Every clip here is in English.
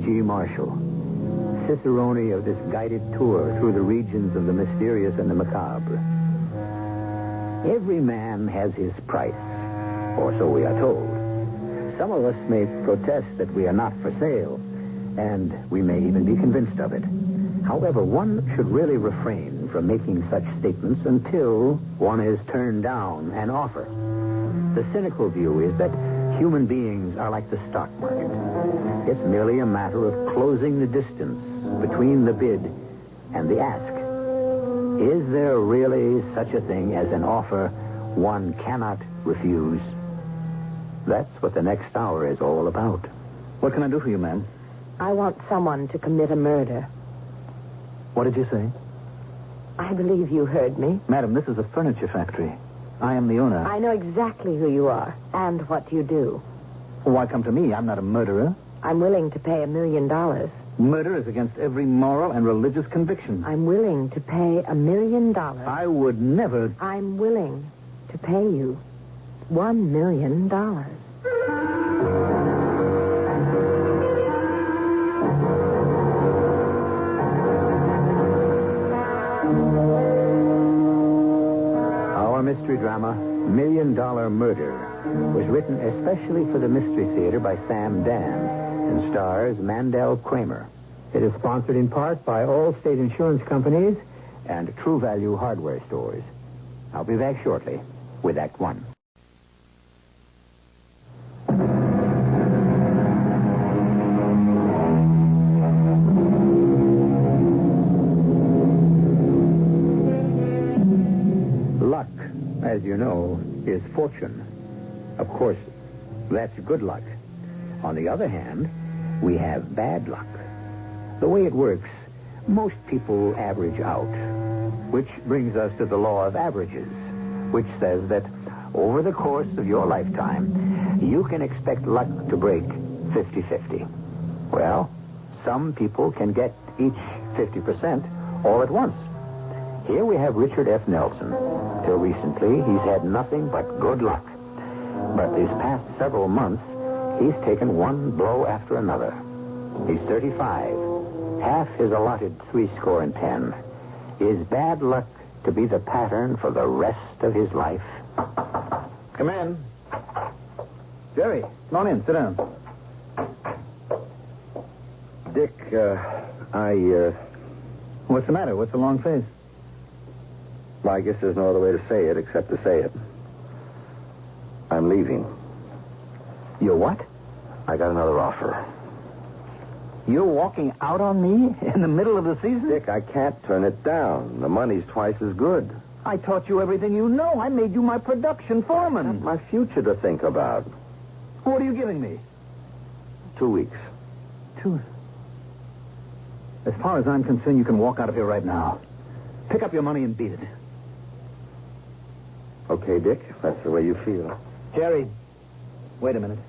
Marshall, cicerone of this guided tour through the regions of the mysterious and the macabre. Every man has his price, or so we are told. Some of us may protest that we are not for sale, and we may even be convinced of it. However, one should really refrain from making such statements until one is turned down an offer. The cynical view is that human beings are like the stock market. It's merely a matter of closing the distance between the bid and the ask. Is there really such a thing as an offer one cannot refuse? That's what the next hour is all about. What can I do for you, ma'am? I want someone to commit a murder. What did you say? I believe you heard me. Madam, this is a furniture factory. I am the owner. I know exactly who you are and what you do. Why come to me? I'm not a murderer. I'm willing to pay $1 million. Murder is against every moral and religious conviction. I'm willing to pay $1 million. I would never... I'm willing to pay you $1 million. Our mystery drama, $1 Million Murder, was written especially for the Mystery Theater by Sam Dann and stars Mandel, Kramer. It is sponsored in part by Allstate Insurance Companies and True Value Hardware Stores. I'll be back shortly with Act One. Luck, as you know, is fortune. Of course, that's good luck. On the other hand, we have bad luck. The way it works, most people average out, which brings us to the law of averages, which says that over the course of your lifetime, you can expect luck to break 50-50. Well, some people can get each 50% all at once. Here we have Richard F. Nelson. Till recently, he's had nothing but good luck. But these past several months, he's taken one blow after another. He's 35, half his allotted 70. Is bad luck to be the pattern for the rest of his life? Come in. Jerry, come on in. Sit down. Dick, What's the matter? What's the long face? Well, I guess there's no other way to say it except to say it. I'm leaving. You're what? I got another offer. You're walking out on me in the middle of the season? Dick, I can't turn it down. The money's twice as good. I taught you everything you know. I made you my production foreman. My future to think about. What are you giving me? 2 weeks. As far as I'm concerned, you can walk out of here right now. Pick up your money and beat it. Okay, Dick, if that's the way you feel. Jerry, wait a minute.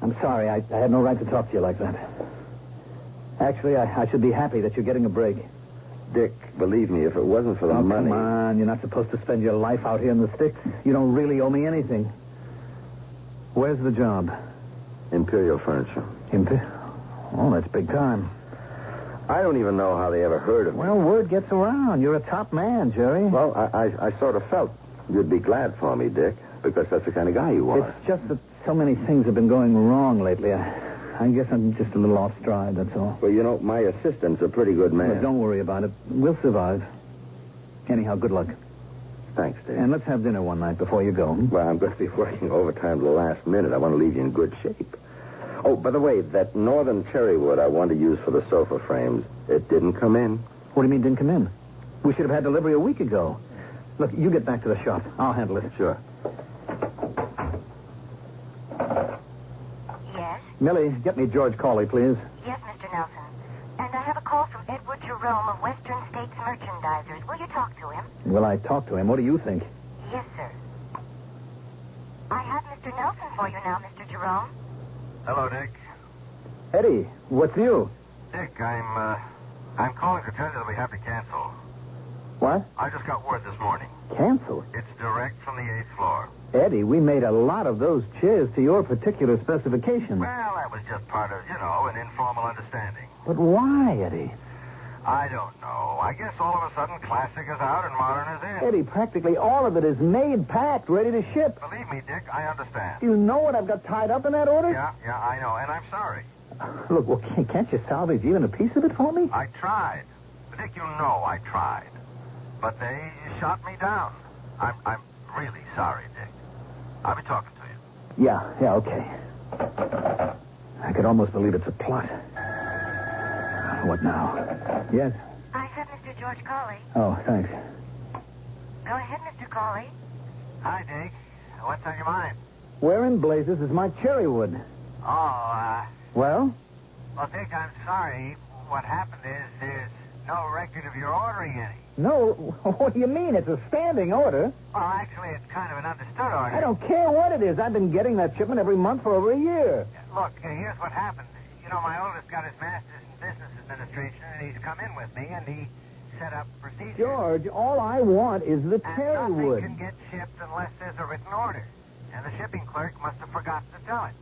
I'm sorry. I had no right to talk to you like that. Actually, I should be happy that you're getting a break. Dick, believe me, if it wasn't for the money... Come on. You're not supposed to spend your life out here in the sticks. You don't really owe me anything. Where's the job? Imperial Furniture. Oh, that's big time. I don't even know how they ever heard of me. Well, word gets around. You're a top man, Jerry. Well, I sort of felt you'd be glad for me, Dick, because that's the kind of guy you are. It's just that so many things have been going wrong lately. I guess I'm just a little off stride, that's all. Well, you know, my assistant's a pretty good man. Well, don't worry about it. We'll survive. Anyhow, good luck. Thanks, Dick. And let's have dinner one night before you go. Well, I'm going to be working overtime to the last minute. I want to leave you in good shape. Oh, by the way, that northern cherry wood I want to use for the sofa frames, it didn't come in. What do you mean didn't come in? We should have had delivery a week ago. Look, you get back to the shop. I'll handle it. Sure. Yes? Millie, get me George Cawley, please. Yes, Mr. Nelson. And I have a call from Edward Jerome of Western States Merchandisers. Will you talk to him? Will I talk to him? What do you think? Yes, sir. I have Mr. Nelson for you now, Mr. Jerome. Hello, Dick. Eddie, what's new? Dick, I'm calling to tell you that we have to cancel. What? I just got word this morning. Canceled? It's direct from the 8th floor. Eddie, we made a lot of those chairs to your particular specifications. Well, that was just part of, an informal understanding. But why, Eddie? I don't know. I guess all of a sudden classic is out and modern is in. Eddie, practically all of it is made, packed, ready to ship. Believe me, Dick, I understand. You know what I've got tied up in that order? Yeah, I know, and I'm sorry. Look, well, can't you salvage even a piece of it for me? I tried. Dick, you know I tried. But they shot me down. I'm really sorry, Dick. I'll be talking to you. Yeah, okay. I could almost believe it's a plot. What now? Yes? I have Mr. George Cawley. Oh, thanks. Go ahead, Mr. Cawley. Hi, Dick. What's on your mind? Where in blazes is my cherry wood? Oh, Well? Well, Dick, I'm sorry. What happened is there's no record of your ordering any. No, what do you mean? It's a standing order. Well, actually, it's kind of an understood order. I don't care what it is. I've been getting that shipment every month for over a year. Look, here's what happened. My oldest got his master's in business administration, and he's come in with me, and he set up procedures. George, all I want is the And cherry nothing wood. can get shipped unless there's a written order. And the shipping clerk must have forgotten to tell it.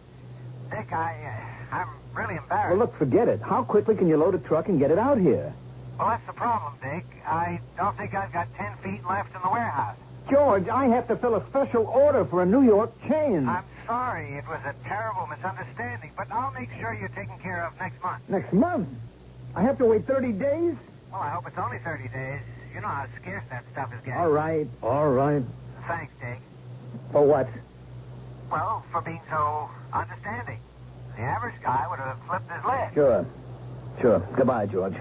Dick, I'm really embarrassed. Well, look, forget it. How quickly can you load a truck and get it out here? Well, that's the problem, Dick. I don't think I've got 10 feet left in the warehouse. George, I have to fill a special order for a New York chain. I'm sorry. It was a terrible misunderstanding, but I'll make sure you're taken care of next month. Next month? I have to wait 30 days? Well, I hope it's only 30 days. You know how scarce that stuff is getting. All right. Thanks, Dick. For what? Well, for being so understanding. The average guy would have flipped his lid. Sure. Goodbye, George.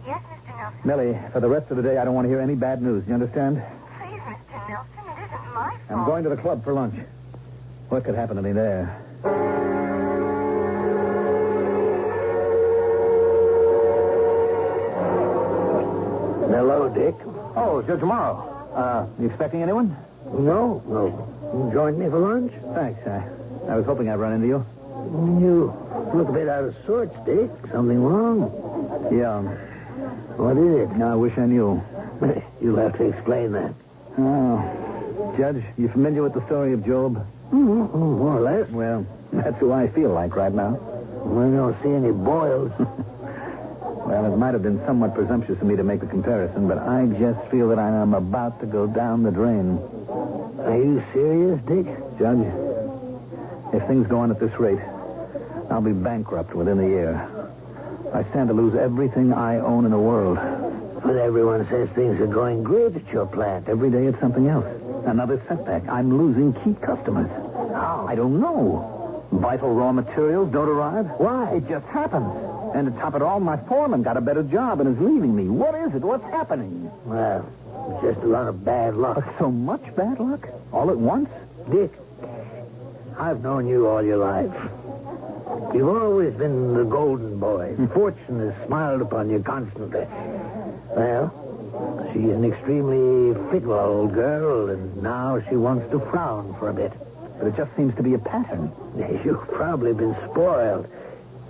Yes, Mr. Nelson. Millie, for the rest of the day, I don't want to hear any bad news. You understand? Please, Mr. Nelson, it isn't my fault. I'm going to the club for lunch. What could happen to me there? Hello, Dick. Oh, Judge Morrow. You expecting anyone? No. You joined me for lunch? Thanks. I was hoping I'd run into you. You look a bit out of sorts, Dick. Something wrong? Yeah. What is it? No, I wish I knew. You'll have to explain that. Oh. Judge, you familiar with the story of Job? Mm-hmm. More or less. Well, that's who I feel like right now. We don't see any boils. Well, it might have been somewhat presumptuous of me to make the comparison, but I just feel that I am about to go down the drain. Are you serious, Dick? Judge, if things go on at this rate, I'll be bankrupt within the year. I stand to lose everything I own in the world. But everyone says things are going great at your plant. Every day it's something else. Another setback. I'm losing key customers. How? I don't know. Vital raw materials don't arrive. Why? It just happens. And to top it all, my foreman got a better job and is leaving me. What is it? What's happening? Well, it's just a lot of bad luck. So much bad luck? All at once? Dick, I've known you all your life. You've always been the golden boy. Fortune has smiled upon you constantly. Well, she's an extremely fickle old girl, and now she wants to frown for a bit. But it just seems to be a pattern. You've probably been spoiled.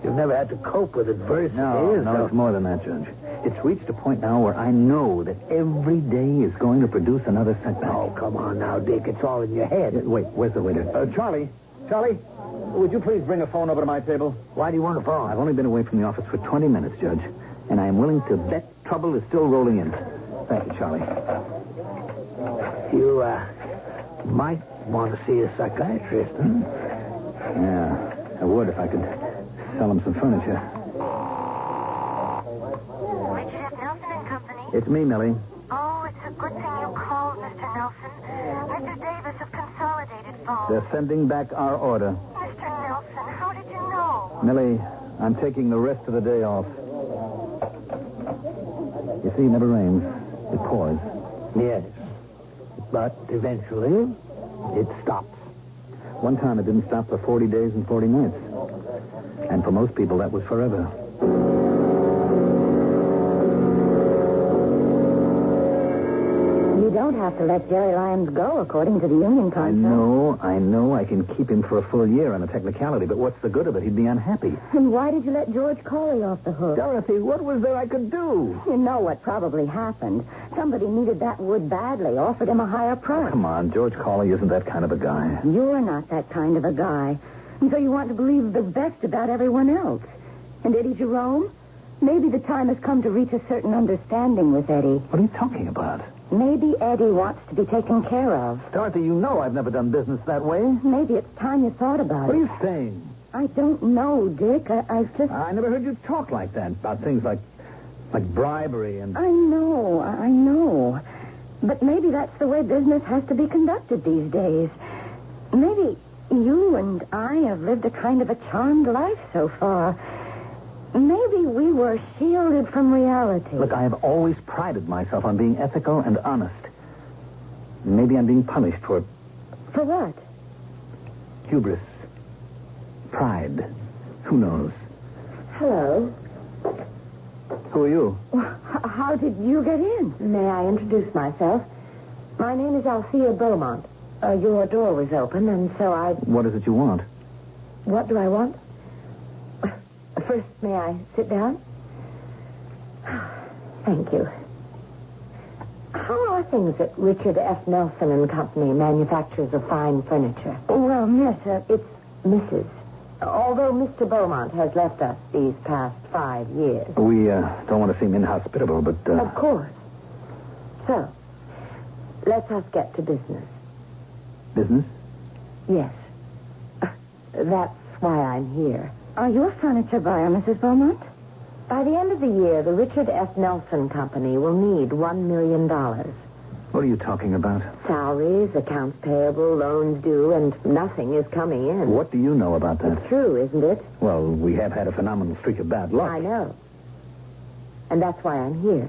You've never had to cope with adversity. No, it's more than that, Judge. It's reached a point now where I know that every day is going to produce another setback. Oh, come on now, Dick. It's all in your head. Wait, where's the waiter? Charlie, would you please bring a phone over to my table? Why do you want a phone? I've only been away from the office for 20 minutes, Judge, and I am willing to bet trouble is still rolling in. Thank you, Charlie. You, might want to see a psychiatrist, huh? Yeah, I would if I could sell him some furniture. Richard F. Nelson and Company. It's me, Millie. Oh, it's a good thing you called, Mr. Nelson. Mr. Davis of Consolidated phone. They're sending back our order. Mr. Nelson, how did you know? Millie, I'm taking the rest of the day off. You see, it never rains. It pours. Yes. But eventually, it stops. One time it didn't stop for 40 days and 40 nights. And for most people, that was forever. You don't don't have to let Jerry Lyons go, according to the union contract. I know. I can keep him for a full year on a technicality, but what's the good of it? He'd be unhappy. And why did you let George Coley off the hook? Dorothy, what was there I could do? You know what probably happened. Somebody needed that wood badly, offered him a higher price. Oh, come on, George Coley isn't that kind of a guy. You're not that kind of a guy. And so you want to believe the best about everyone else. And Eddie Jerome? Maybe the time has come to reach a certain understanding with Eddie. What are you talking about? Maybe Eddie wants to be taken care of. Dorothy, you know I've never done business that way. Maybe it's time you thought about What it. are you saying? I don't know, Dick. I've just... I never heard you talk like that about things like bribery and... I know. But maybe that's the way business has to be conducted these days. Maybe you and I have lived a kind of a charmed life so far. Maybe we were shielded from reality. Look, I have always prided myself on being ethical and honest. Maybe I'm being punished for... For what? Hubris. Pride. Who knows? Hello. Who are you? Well, how did you get in? May I introduce myself? My name is Althea Beaumont. Your door was open, and so I... What is it you want? What do I want? First, may I sit down? Thank you. How are things at Richard F. Nelson and Company, manufacturers of fine furniture? Well, Miss, it's Mrs. Although Mr. Beaumont has left us these past 5 years. We don't want to seem inhospitable, but... Of course. So, let us get to business. Business? Yes. That's why I'm here. Are you a furniture buyer, Mrs. Beaumont? By the end of the year, the Richard F. Nelson Company will need $1 million. What are you talking about? Salaries, accounts payable, loans due, and nothing is coming in. What do you know about that? It's true, isn't it? Well, we have had a phenomenal streak of bad luck. I know. And that's why I'm here.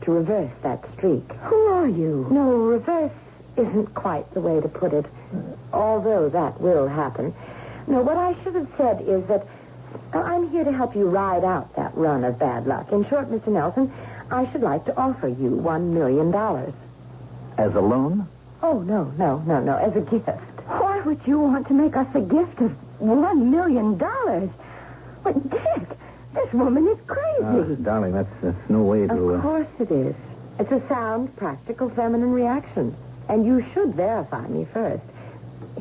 To reverse that streak. Who are you? No, reverse isn't quite the way to put it. Although that will happen. No, what I should have said is that I'm here to help you ride out that run of bad luck. In short, Mr. Nelson, I should like to offer you $1 million. As a loan? Oh, no, as a gift. Why would you want to make us a gift of $1 million? But, Dick, this woman is crazy. Darling, that's no way to... Of course it is. It's a sound, practical, feminine reaction. And you should verify me first.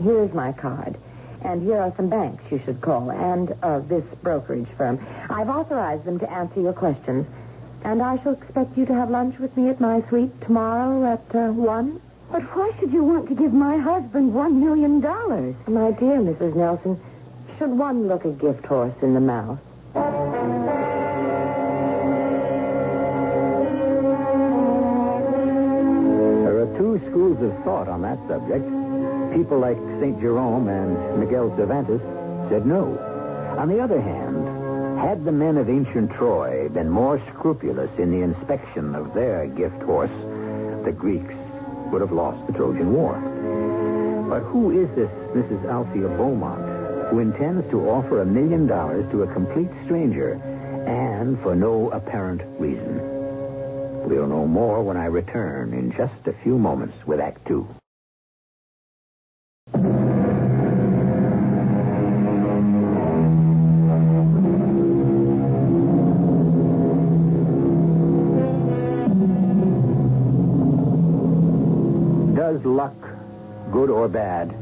Here's my card. And here are some banks you should call, and this brokerage firm. I've authorized them to answer your questions. And I shall expect you to have lunch with me at my suite tomorrow at 1. But why should you want to give my husband $1 million? My dear Mrs. Nelson, should one look a gift horse in the mouth? There are two schools of thought on that subject. People like St. Jerome and Miguel Cervantes said no. On the other hand, had the men of ancient Troy been more scrupulous in the inspection of their gift horse, the Greeks would have lost the Trojan War. But who is this Mrs. Althea Beaumont who intends to offer $1 million to a complete stranger and for no apparent reason? We'll know more when I return in just a few moments with Act 2. Does luck, good or bad,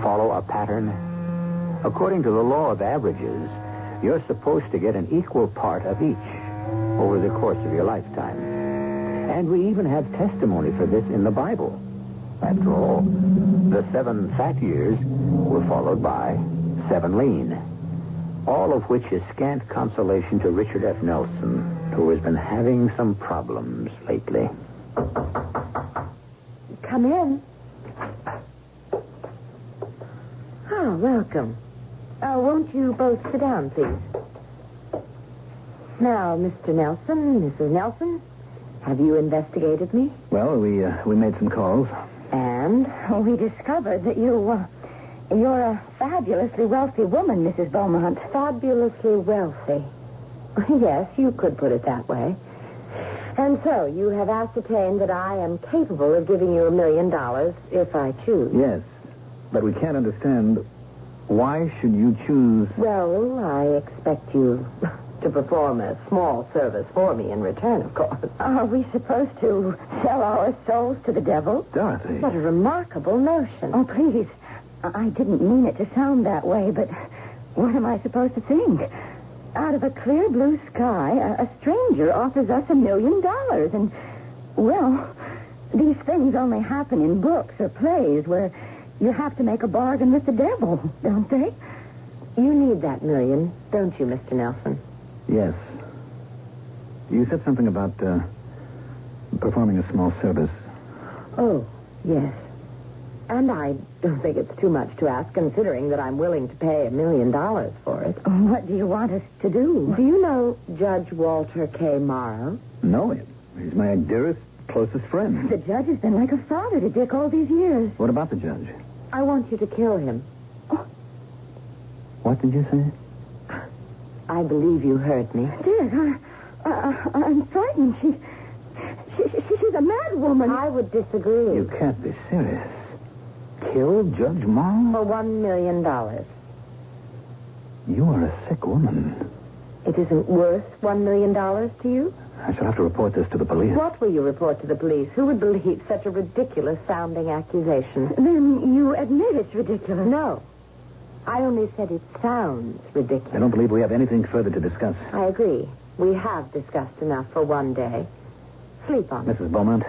follow a pattern? According to the law of averages, you're supposed to get an equal part of each over the course of your lifetime. And we even have testimony for this in the Bible. After all, the 7 fat years were followed by 7 lean. All of which is scant consolation to Richard F. Nelson, who has been having some problems lately. Come in. Welcome. Won't you both sit down, please? Now, Mr. Nelson, Mrs. Nelson, have you investigated me? Well, we made some calls. And we discovered that you're a fabulously wealthy woman, Mrs. Beaumont. Fabulously wealthy. Yes, you could put it that way. And so, you have ascertained that I am capable of giving you $1 million if I choose. Yes, but we can't understand why should you choose... Well, I expect you to perform a small service for me in return, of course. Are we supposed to sell our souls to the devil? Dorothy. What a remarkable notion. Oh, please. I didn't mean it to sound that way, but what am I supposed to think? Out of a clear blue sky, a stranger offers us $1 million. And, well, these things only happen in books or plays where you have to make a bargain with the devil, don't they? You need that $1 million, don't you, Mr. Nelson? Yes. You said something about performing a small service. Oh, yes. And I don't think it's too much to ask, considering that I'm willing to pay $1 million for it. What do you want us to do? Do you know Judge Walter K. Morrow? No, he's my dearest, closest friend. The judge has been like a father to Dick all these years. What about the judge? I want you to kill him. Oh. What did you say? I believe you heard me. Dick, I'm frightened. She's a mad woman. I would disagree. You can't be serious. Kill Judge Morrow? For $1 million. You are a sick woman. It isn't worth $1 million to you? I shall have to report this to the police. What will you report to the police? Who would believe such a ridiculous-sounding accusation? Then you admit it's ridiculous. No. I only said it sounds ridiculous. I don't believe we have anything further to discuss. I agree. We have discussed enough for one day. Sleep on it. Mrs. Beaumont,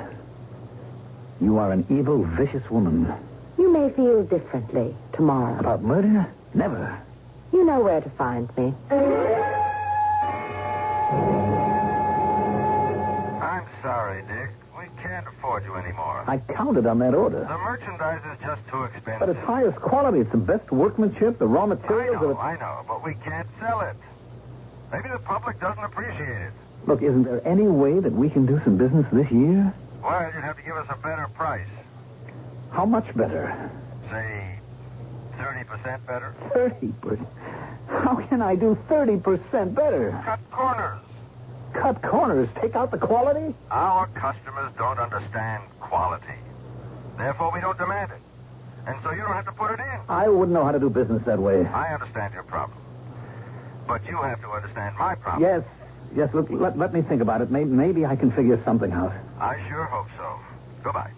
you are an evil, vicious woman. You may feel differently tomorrow. About murder? Never. You know where to find me. I'm sorry, Dick. We can't afford you anymore. I counted on that order. The merchandise is just too expensive. But it's highest quality. It's the best workmanship, the raw materials. I know, but we can't sell it. Maybe the public doesn't appreciate it. Look, isn't there any way that we can do some business this year? Well, you'd have to give us a better price. How much better? Say, 30% better. 30%? How can I do 30% better? Cut corners. Cut corners? Take out the quality? Our customers don't understand quality. Therefore, we don't demand it. And so you don't have to put it in. I wouldn't know how to do business that way. I understand your problem. But you have to understand my problem. Yes, look, let me think about it. Maybe I can figure something out. I sure hope so. Goodbye.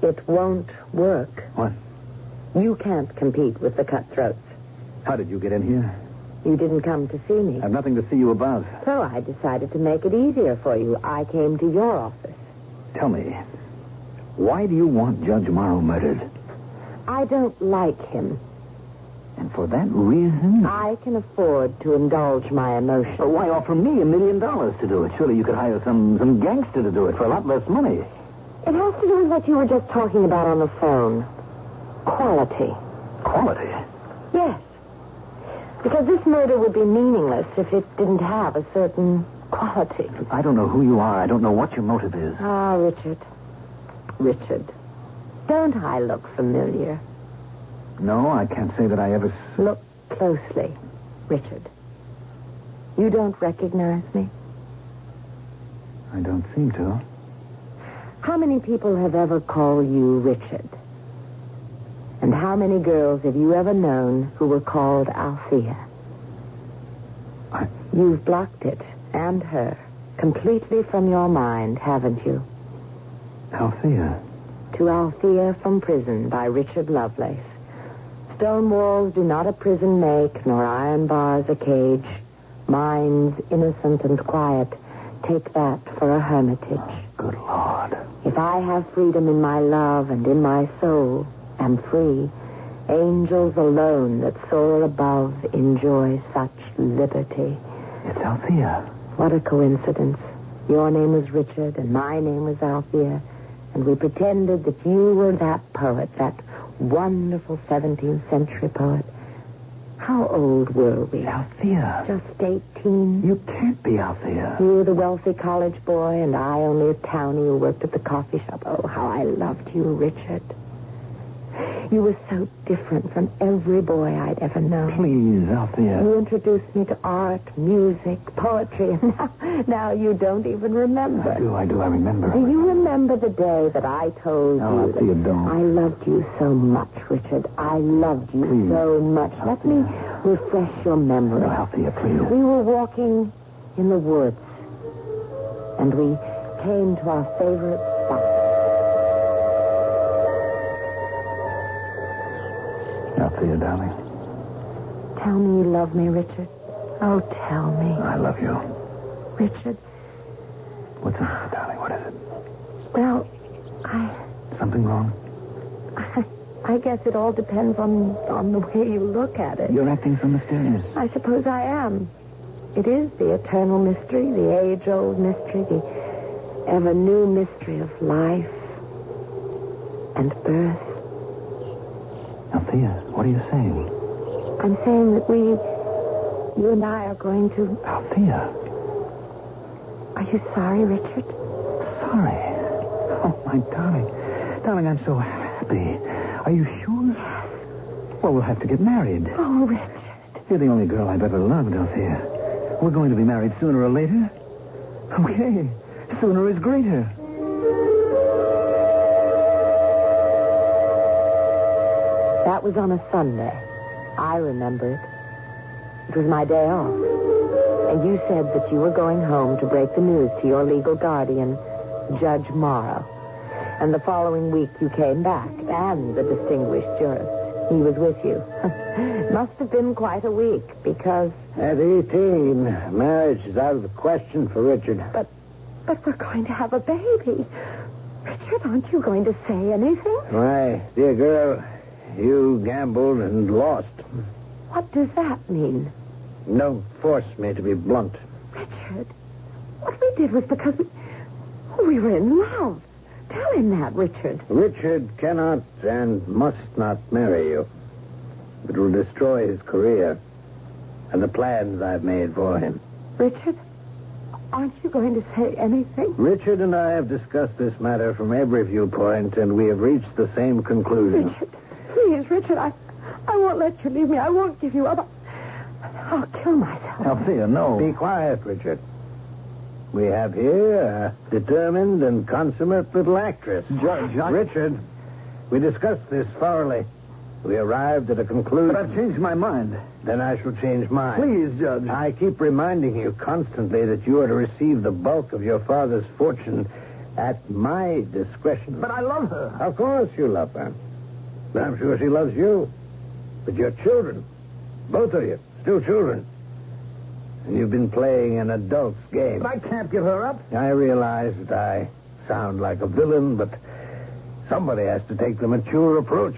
It won't work. What? You can't compete with the cutthroats. How did you get in here? You didn't come to see me. I have nothing to see you about. So I decided to make it easier for you. I came to your office. Tell me, why do you want Judge Morrow murdered? I don't like him. And for that reason? I can afford to indulge my emotions. Well, why offer me $1 million to do it? Surely you could hire some gangster to do it for a lot less money. It has to do with what you were just talking about on the phone. Quality. Quality? Yes. Because this murder would be meaningless if it didn't have a certain quality. I don't know who you are. I don't know what your motive is. Ah, Richard. Richard. Don't I look familiar? No, I can't say that I ever... Look closely, Richard. You don't recognize me? I don't seem to. How many people have ever called you Richard? And how many girls have you ever known who were called Althea? You've blocked it, and her, completely from your mind, haven't you? Althea? To Althea from Prison by Richard Lovelace. Stone walls do not a prison make, nor iron bars a cage. Minds innocent and quiet, take that for a hermitage. Good Lord. If I have freedom in my love and in my soul, am free, angels alone that soar above enjoy such liberty. It's Althea. What a coincidence. Your name was Richard and my name was Althea, and we pretended that you were that poet, that wonderful 17th century poet. How old were we? Althea. Just 18. You can't be Althea. You were the wealthy college boy, and I only a townie who worked at the coffee shop. Oh, how I loved you, Richard. You were so different from every boy I'd ever known. Please, Althea. You introduced me to art, music, poetry, and now you don't even remember. I do. I remember. Do you remember the day that I told you Althea, that don't. I loved you so much, Richard? I loved you Please. so much. Let me refresh your memory. No, Althea, please. We were walking in the woods, and we came to our favorite spot. Althea, darling. Tell me you love me, Richard. Oh, tell me. I love you. Richard, What's the matter, darling? What is it? well, Something wrong? I guess it all depends on the way you look at it. You're acting so mysterious. I suppose I am. It is the eternal mystery, the age-old mystery, the ever-new mystery of life and birth. Althea, what are you saying? I'm saying that you and I are going to... Althea. Are you sorry, Richard? Sorry. Oh, my darling. Darling, I'm so happy. Are you sure? Yes. Well, we'll have to get married. Oh, Richard. You're the only girl I've ever loved, Althea. We're going to be married sooner or later. Okay. Sooner is greater. That was on a Sunday. I remember it. It was my day off. And you said that you were going home to break the news to your legal guardian, Judge Morrow. And the following week you came back, and the distinguished jurist. He was with you. Must have been quite a week, because... At 18, marriage is out of the question for Richard. But we're going to have a baby. Richard, aren't you going to say anything? Why, dear girl, you gambled and lost. What does that mean? Don't force me to be blunt. Richard, what we did was because we were in love. Tell him that, Richard. Richard cannot and must not marry you. It will destroy his career and the plans I've made for him. Richard, aren't you going to say anything? Richard and I have discussed this matter from every viewpoint, and we have reached the same conclusion. Richard, please, Richard, I won't let you leave me. I won't give you up. I'll kill myself. Althea, no. Be quiet, Richard. We have here a determined and consummate little actress. Judge, Richard, we discussed this thoroughly. We arrived at a conclusion. But I've changed my mind. Then I shall change mine. Please, Judge. I keep reminding you constantly that you are to receive the bulk of your father's fortune at my discretion. But I love her. Of course you love her. But I'm sure she loves you. But your children, both of you, still children. And you've been playing an adult's game. But I can't give her up. I realize that I sound like a villain, but somebody has to take the mature approach.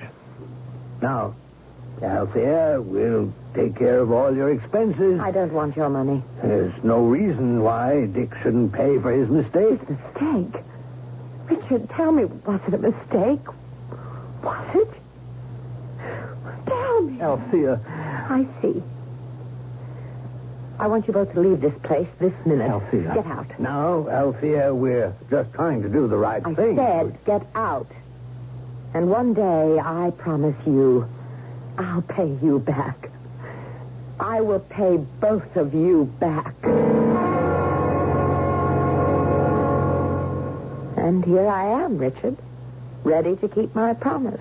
Now, Althea, we'll take care of all your expenses. I don't want your money. There's no reason why Dick shouldn't pay for his mistake. Mistake? Richard, tell me, was it a mistake? Was it? Tell me. Althea. I see. I want you both to leave this place this minute. Althea. Get out. Now, Althea, we're just trying to do the right I thing. said get out. And one day, I promise you, I'll pay you back. I will pay both of you back. And here I am, Richard, ready to keep my promise.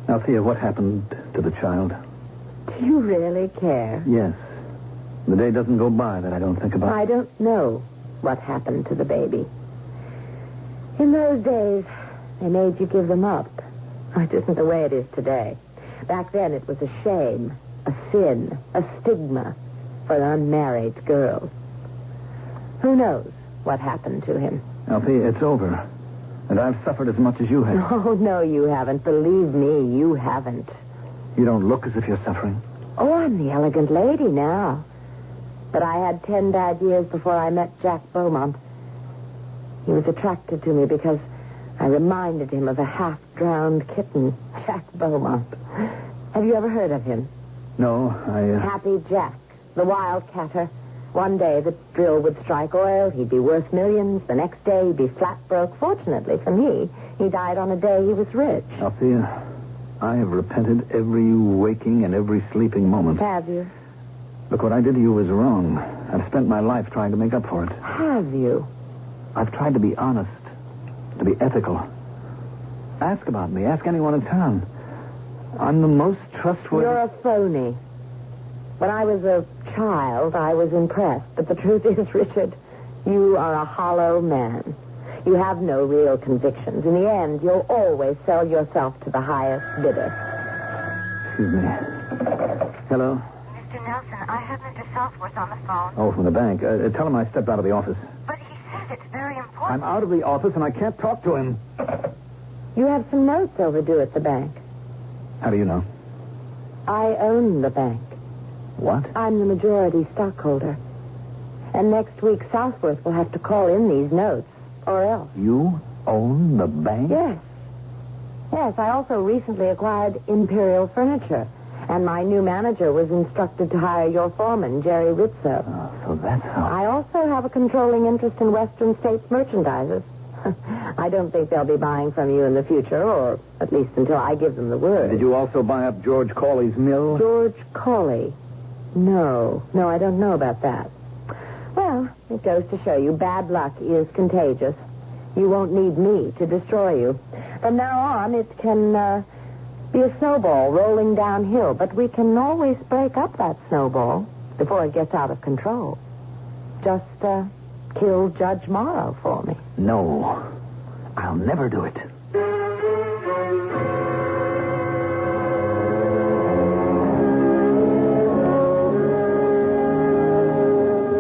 Althea, what happened to the child? Do you really care? Yes. The day doesn't go by that I don't think about. I don't know what happened to the baby. In those days, they made you give them up. It isn't the way it is today. Back then, it was a shame, a sin, a stigma for unmarried girls. Who knows what happened to him? Althea, it's over. And I've suffered as much as you have. Oh, no, you haven't. Believe me, you haven't. You don't look as if you're suffering. Oh, I'm the elegant lady now. But I had 10 bad years before I met Jack Beaumont. He was attracted to me because I reminded him of a half-drowned kitten, Jack Beaumont. Have you ever heard of him? No, Happy Jack, the wildcatter. One day the drill would strike oil, he'd be worth millions. The next day he'd be flat broke. Fortunately for me, he died on a day he was rich. Althea, I have repented every waking and every sleeping moment. Have you? Look, what I did to you was wrong. I've spent my life trying to make up for it. Have you? I've tried to be honest, to be ethical. Ask about me. Ask anyone in town. I'm the most trustworthy... You're a phony. When I was a child, I was impressed. But the truth is, Richard, you are a hollow man. You have no real convictions. In the end, you'll always sell yourself to the highest bidder. Excuse me. Hello? Mr. Nelson, I have Mr. Southworth on the phone. Oh, from the bank. Tell him I stepped out of the office. But he says it's very important. I'm out of the office and I can't talk to him. You have some notes overdue at the bank. How do you know? I own the bank. What? I'm the majority stockholder. And next week, Southworth will have to call in these notes, or else. You own the bank? Yes. Yes, I also recently acquired Imperial Furniture. And my new manager was instructed to hire your foreman, Jerry Rizzo. Oh, so that's how... I also have a controlling interest in Western States merchandisers. I don't think they'll be buying from you in the future, or at least until I give them the word. Did you also buy up George Cawley's mill? George Cawley? No, I don't know about that. Well, it goes to show you bad luck is contagious. You won't need me to destroy you. From now on, it can be a snowball rolling downhill, but we can always break up that snowball before it gets out of control. Just kill Judge Morrow for me. No, I'll never do it.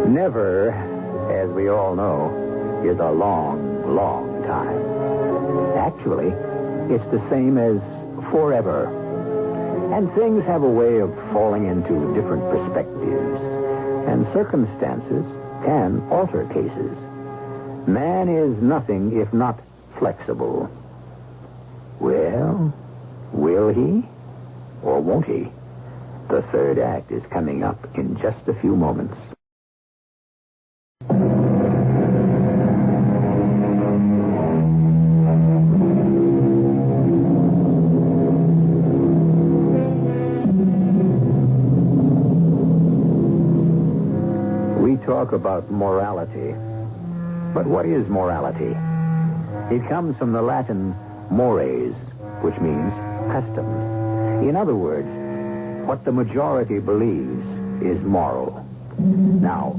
Never, as we all know, is a long, long time. Actually, it's the same as forever. And things have a way of falling into different perspectives. And circumstances can alter cases. Man is nothing if not flexible. Well, will he or won't he? The third act is coming up in just a few moments. We talk about morality. But what is morality? It comes from the Latin mores, which means custom. In other words, what the majority believes is moral. Now,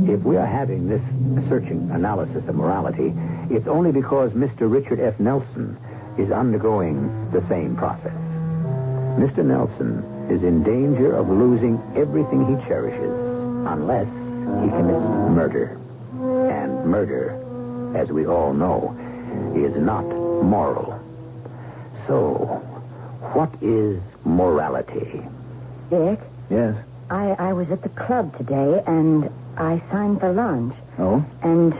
if we are having this searching analysis of morality, it's only because Mr. Richard F. Nelson is undergoing the same process. Mr. Nelson is in danger of losing everything he cherishes unless he commits murder. And murder, as we all know, is not moral. So, what is morality? Dick? Yes? I was at the club today, and I signed for lunch. Oh? And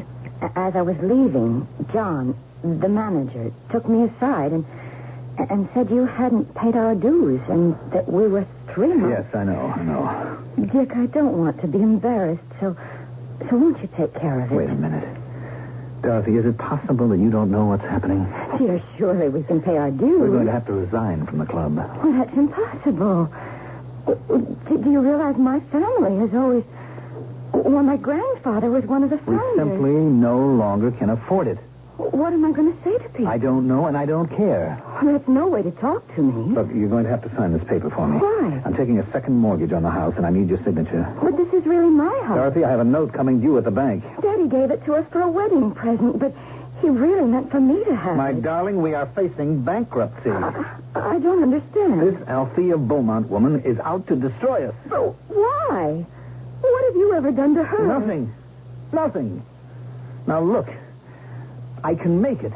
as I was leaving, John, the manager, took me aside and said you hadn't paid our dues and that we were 3 months. Yes, I know. Dick, I don't want to be embarrassed, so won't you take care of it? Wait a minute. Dorothy, is it possible that you don't know what's happening? Dear, surely we can pay our dues. We're going to have to resign from the club. Well, that's impossible. Do you realize my family has always... Well, my grandfather was one of the We founders. simply no longer can afford it. What am I going to say to people? I don't know, and I don't care. Well, that's no way to talk to me. Look, you're going to have to sign this paper for me. Why? I'm taking a second mortgage on the house, and I need your signature. But this is really my house. Dorothy, I have a note coming due at the bank. Daddy gave it to us for a wedding present, but he really meant for me to have My it. darling, we are facing bankruptcy. I don't understand. This Althea Beaumont woman is out to destroy us. So why? What have you ever done to her? Nothing. Now, look, I can make it,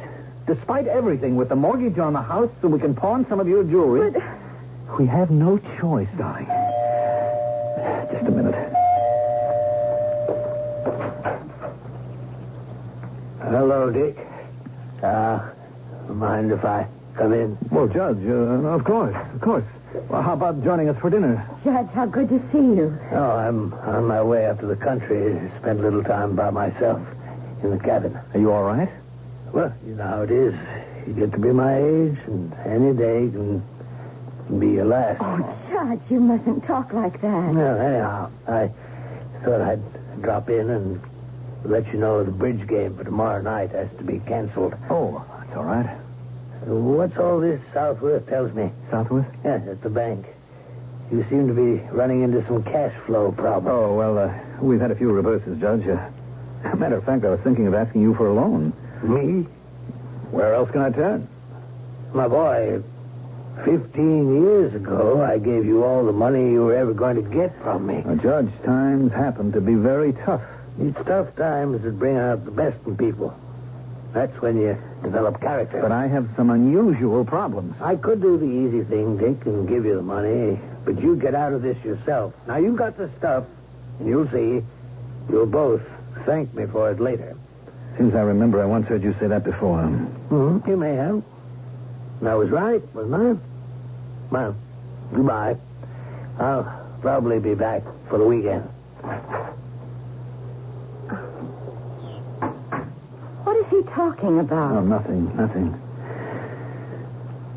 despite everything, with the mortgage on the house so we can pawn some of your jewelry. But... We have no choice, darling. Just a minute. Hello, Dick. Mind if I come in? Well, Judge, of course. Well, how about joining us for dinner? Judge, how good to see you. Oh, I'm on my way up to the country to spend a little time by myself in the cabin. Are you all right? Well, you know how it is. You get to be my age, and any day can mightn't be your last. Oh, Judge, you mustn't talk like that. Well, anyhow, I thought I'd drop in and let you know the bridge game for tomorrow night has to be canceled. Oh, that's all right. What's all this Southworth tells me? Southworth? Yes, at the bank. You seem to be running into some cash flow problems. Oh, well, we've had a few reverses, Judge. Matter of fact, I was thinking of asking you for a loan. Me? Where else can I turn? My boy, 15 years ago, I gave you all the money you were ever going to get from me. Judge, times happen to be very tough. It's tough times that bring out the best in people. That's when you develop character. But I have some unusual problems. I could do the easy thing, Dick, and give you the money, but you get out of this yourself. Now, you've got the stuff, and you'll see. You'll both thank me for it later. Seems I remember I once heard you say that before. Mm-hmm. You may have. And I was right, wasn't I? Well, goodbye. I'll probably be back for the weekend. What is he talking about? Oh, nothing.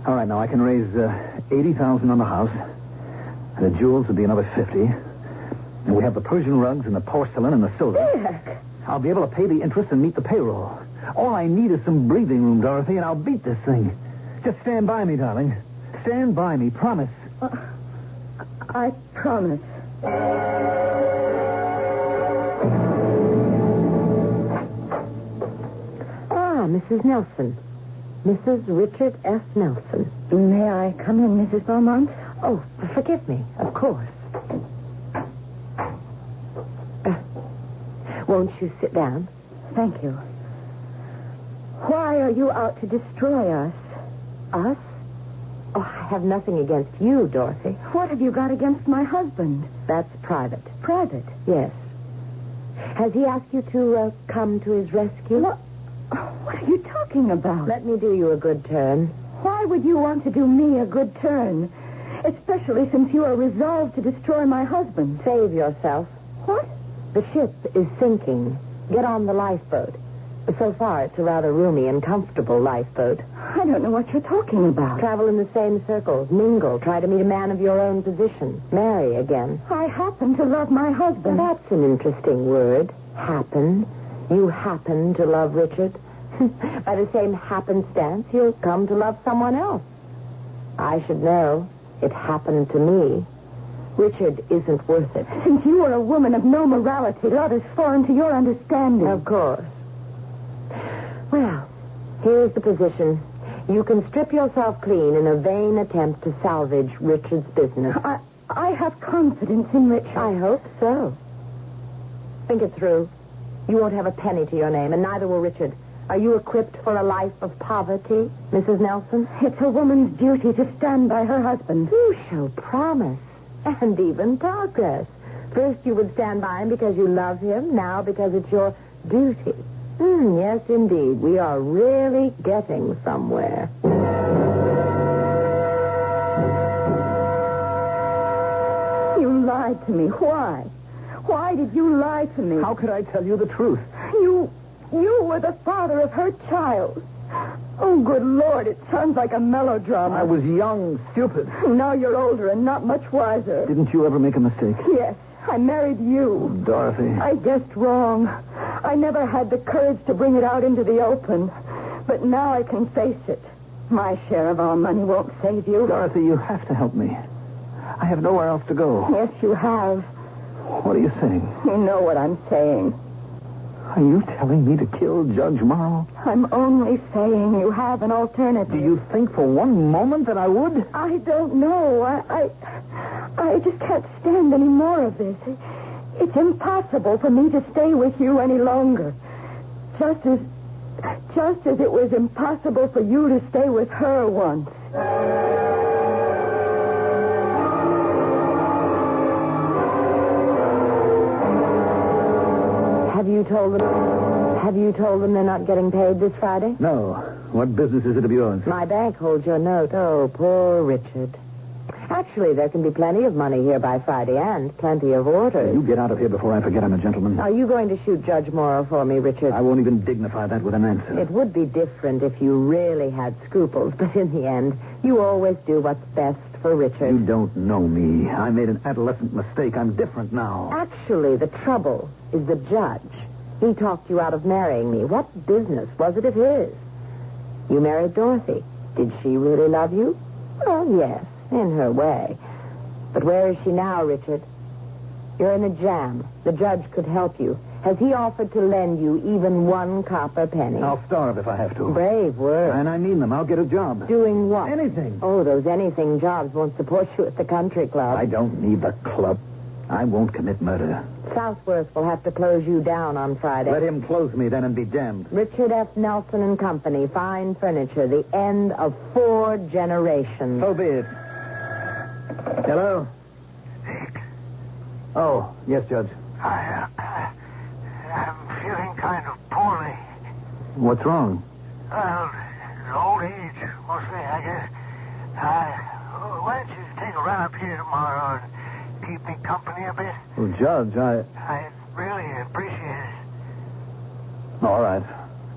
All right, now I can raise $80,000 on the house. The jewels would be another $50,000. And we have the Persian rugs and the porcelain and the silver. Dick! I'll be able to pay the interest and meet the payroll. All I need is some breathing room, Dorothy, and I'll beat this thing. Just stand by me, darling. Stand by me, promise. I promise. Mrs. Nelson. Mrs. Richard F. Nelson. May I come in, Mrs. Beaumont? Oh, forgive me. Of course. Won't you sit down? Thank you. Why are you out to destroy us? Us? Oh, I have nothing against you, Dorothy. What have you got against my husband? That's private. Private? Yes. Has he asked you to come to his rescue? What are you talking about? Let me do you a good turn. Why would you want to do me a good turn? Especially since you are resolved to destroy my husband. Save yourself. What? The ship is sinking. Get on the lifeboat. So far, it's a rather roomy and comfortable lifeboat. I don't know what you're talking about. Travel in the same circles. Mingle. Try to meet a man of your own position. Marry again. I happen to love my husband. That's an interesting word. Happen. You happen to love Richard. By the same happenstance, you'll come to love someone else. I should know. It happened to me. Richard isn't worth it. Since you are a woman of no morality, love is foreign to your understanding. Of course. Well, here's the position. You can strip yourself clean in a vain attempt to salvage Richard's business. I have confidence in Richard. I hope so. Think it through. You won't have a penny to your name, and neither will Richard. Are you equipped for a life of poverty, Mrs. Nelson? It's a woman's duty to stand by her husband. You show promise and even progress. First you would stand by him because you love him, now because it's your duty. Yes, indeed. We are really getting somewhere. You lied to me. Why? Why did you lie to me? How could I tell you the truth? You were the father of her child. Oh, good Lord, it sounds like a melodrama. I was young, stupid. Now you're older and not much wiser. Didn't you ever make a mistake? Yes, I married you. Dorothy. I guessed wrong. I never had the courage to bring it out into the open. But now I can face it. My share of our money won't save you. Dorothy, you have to help me. I have nowhere else to go. Yes, you have. What are you saying? You know what I'm saying. Are you telling me to kill Judge Morrow? I'm only saying you have an alternative. Do you think for one moment that I would? I don't know. I just can't stand any more of this. It's impossible for me to stay with you any longer. Just as it was impossible for you to stay with her once. Have you told them they're not getting paid this Friday? No. What business is it of yours? My bank holds your note. Oh, poor Richard. Actually, there can be plenty of money here by Friday and plenty of orders. You get out of here before I forget I'm a gentleman. Are you going to shoot Judge Morrow for me, Richard? I won't even dignify that with an answer. It would be different if you really had scruples, but in the end, you always do what's best for Richard. You don't know me. I made an adolescent mistake. I'm different now. Actually, the trouble is the judge. He talked you out of marrying me. What business was it of his? You married Dorothy. Did she really love you? Well, yes, in her way. But where is she now, Richard? You're in a jam. The judge could help you. Has he offered to lend you even one copper penny? I'll starve if I have to. Brave word. And I mean them. I'll get a job. Doing what? Anything. Oh, those anything jobs won't support you at the country club. I don't need the club. I won't commit murder. Southworth will have to close you down on Friday. Let him close me then and be damned. Richard F. Nelson and Company, fine furniture, the end of 4 generations. So be it. Hello? Oh, yes, Judge. I'm feeling kind of poorly. What's wrong? Well, old age, mostly, I guess. Why don't you take a run up here tomorrow and keep me company a bit? Well, Judge, I really appreciate it. All right.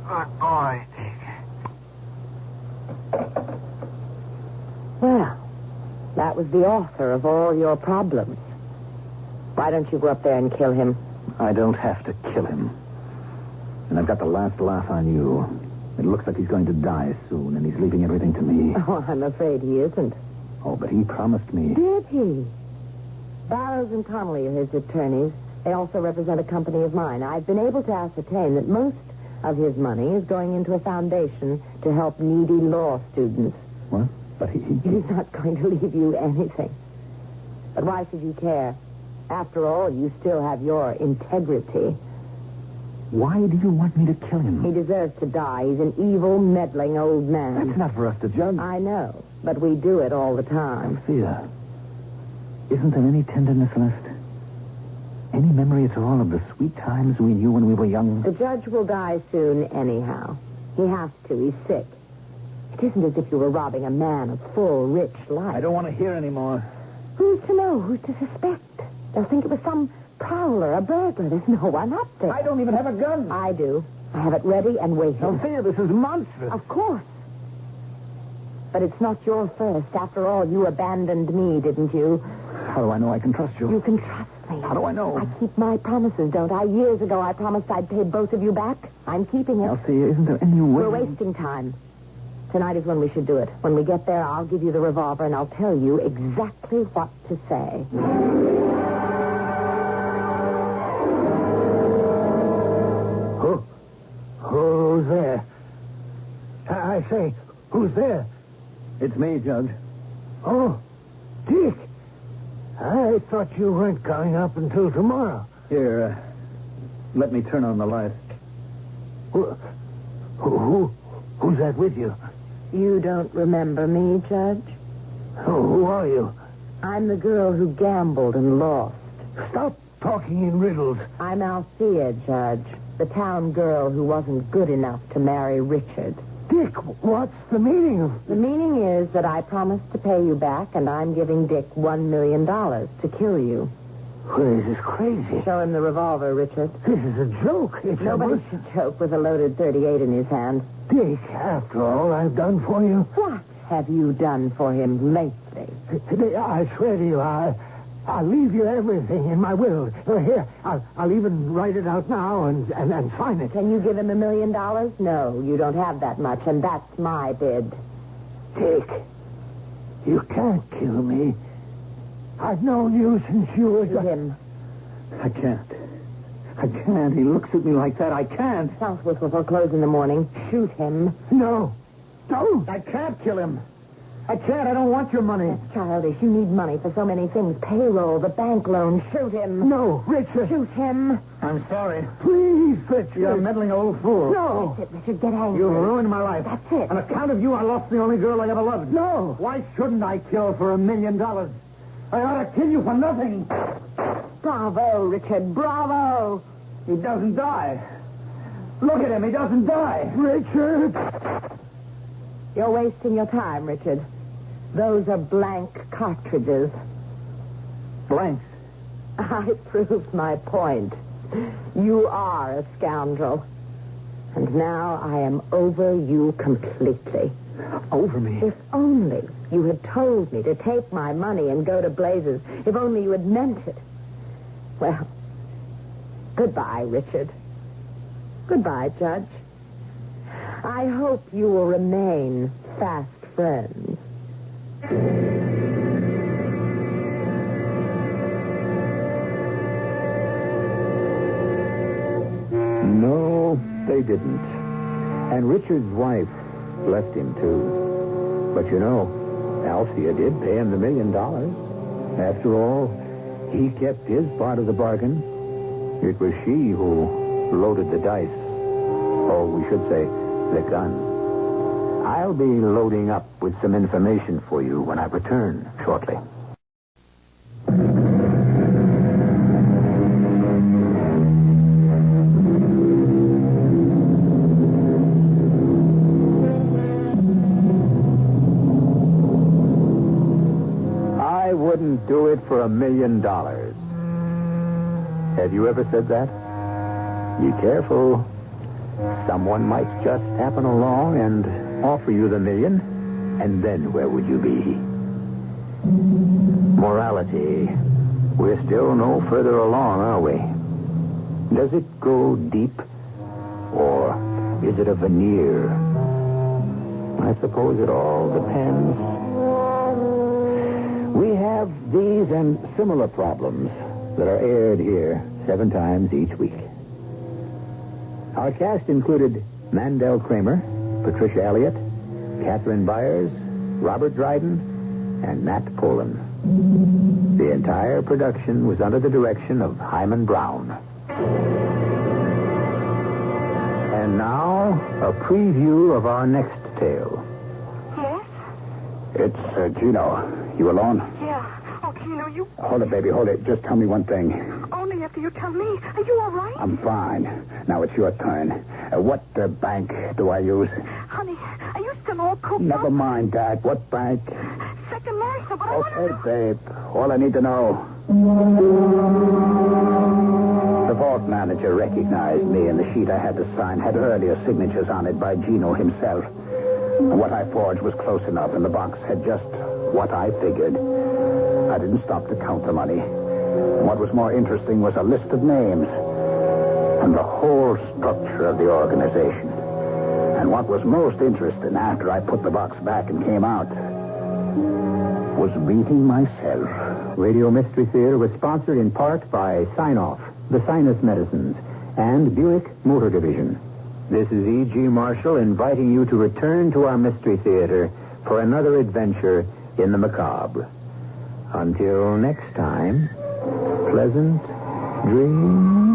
Good boy, Dick. Well, that was the author of all your problems. Why don't you go up there and kill him? I don't have to kill him. And I've got the last laugh on you. It looks like he's going to die soon, and he's leaving everything to me. Oh, I'm afraid he isn't. Oh, but he promised me. Did he? Barrows and Connolly are his attorneys. They also represent a company of mine. I've been able to ascertain that most of his money is going into a foundation to help needy law students. What? But He's not going to leave you anything. But why should you care? After all, you still have your integrity. Why do you want me to kill him? He deserves to die. He's an evil, meddling old man. That's not for us to judge. I know, but we do it all the time. Althea, isn't there any tenderness left? Any memory at all of the sweet times we knew when we were young? The judge will die soon anyhow. He has to. He's sick. It isn't as if you were robbing a man of full, rich life. I don't want to hear any more. Who's to know? Who's to suspect? They'll think it was some prowler, a burglar. There's no one up there. I don't even have a gun. I do. I have it ready and waiting. Althea, this is monstrous. Of course. But it's not your first. After all, you abandoned me, didn't you? How do I know I can trust you? You can trust me. How do I know? I keep my promises, don't I? Years ago, I promised I'd pay both of you back. I'm keeping it. Althea, isn't there any way... We're wasting time. Tonight is when we should do it. When we get there, I'll give you the revolver, and I'll tell you exactly what to say. Who's there? I say, who's there? It's me, Judge. Oh, Dick. I thought you weren't coming up until tomorrow. Here, let me turn on the light. Who's that with you? You don't remember me, Judge? Who are you? I'm the girl who gambled and lost. Stop talking in riddles. I'm Althea, Judge. The town girl who wasn't good enough to marry Richard. Dick, what's the meaning of... The meaning is that I promised to pay you back, and I'm giving Dick $1 million to kill you. Well, this is crazy. Show him the revolver, Richard. This is a joke. Nobody should joke with a loaded .38 in his hand. Dick, after all I've done for you... What have you done for him lately? I swear to you, I'll leave you everything in my will. Here, I'll even write it out now and sign it. Can you give him $1 million? No, you don't have that much, and that's my bid. Dick, you can't kill me. I've known you since you were... Shoot him. I can't. He looks at me like that. I can't. Southworth will foreclose in the morning. Shoot him. No, don't. I can't kill him. I can't. I don't want your money. That's childish. You need money for so many things. Payroll, the bank loan. Shoot him. No, Richard. Shoot him. I'm sorry. Please, Richard. You're a meddling old fool. No. That's it, Richard. Get angry. You ruined my life. That's it. On account of you, I lost the only girl I ever loved. No. Why shouldn't I kill for $1 million? I ought to kill you for nothing. Bravo, Richard. Bravo. He doesn't die. Look at him. He doesn't die. Richard. You're wasting your time, Richard. Those are blank cartridges. Blanks? I proved my point. You are a scoundrel. And now I am over you completely. over me. If only you had told me to take my money and go to blazes. If only you had meant it. Well, goodbye, Richard. Goodbye, Judge. I hope you will remain fast friends. No, they didn't. And Richard's wife left him, too. But you know, Althea did pay him the $1 million. After all, he kept his part of the bargain. It was she who loaded the dice. Or we should say, the gun. I'll be loading up with some information for you when I return shortly. I wouldn't do it for $1 million. Have you ever said that? Be careful. Someone might just happen along and offer you the $1 million, and then where would you be? Morality. We're still no further along, are we? Does it go deep, or is it a veneer? I suppose it all depends. We have these and similar problems that are aired here 7 times each week. Our cast included Mandel Kramer, Patricia Elliott, Catherine Byers, Robert Dryden, and Nat Polen. The entire production was under the direction of Hyman Brown. And now, a preview of our next tale. Yes? It's Gino. You alone? Yeah. Oh, Gino, you... Hold it, baby. Hold it. Just tell me one thing. Only after you tell me. Are you all right? I'm fine. Now it's your turn. What bank do I use? Honey, are you still all cooped Never up? mind, Dad. What bank? Second Mercer, but I want to Okay, know... babe. All I need to know. The vault manager recognized me, and the sheet I had to sign had earlier signatures on it by Gino himself. What I forged was close enough, and the box had just what I figured. I didn't stop to count the money. What was more interesting was a list of names and the whole structure of the organization. And what was most interesting after I put the box back and came out was meeting myself. Radio Mystery Theater was sponsored in part by Sign-Off, the Sinus Medicines, and Buick Motor Division. This is E.G. Marshall inviting you to return to our Mystery Theater for another adventure in the macabre. Until next time, pleasant dreams.